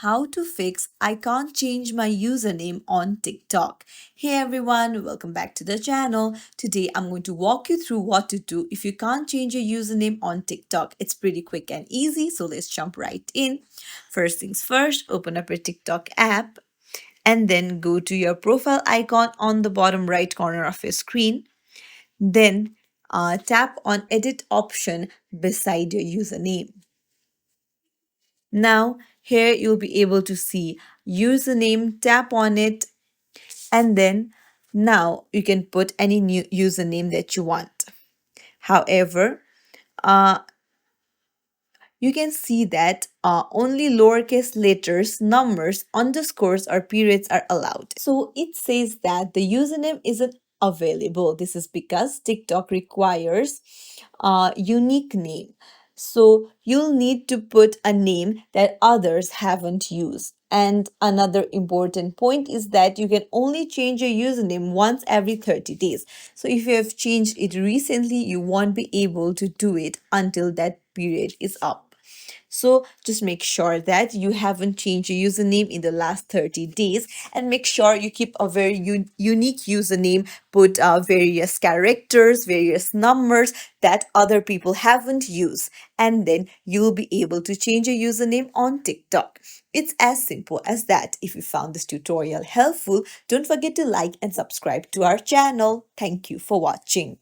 how to fix I can't change my username on TikTok. Hey everyone, welcome back to the channel. Today I'm going to walk you through what to do if you can't change your username on TikTok. It's pretty quick and easy, so let's jump right in. First things first, open up your TikTok app and then go to your profile icon on the bottom right corner of your screen. Then tap on edit option beside your username. Now, here you'll be able to see username, tap on it, and then now you can put any new username that you want. However, uh, you can see that only lowercase letters, numbers, underscores, or periods are allowed. So it says that the username isn't available. This is because TikTok requires a unique name. So you'll need to put a name that others haven't used. And another important point is that you can only change your username once every 30 days. So if you have changed it recently, you won't be able to do it until that period is up. So just make sure that you haven't changed your username in the last 30 days and make sure you keep a very unique username, put various characters, various numbers that other people haven't used, and then you'll be able to change your username on TikTok. It's as simple as that. If you found this tutorial helpful, don't forget to like and subscribe to our channel. Thank you for watching.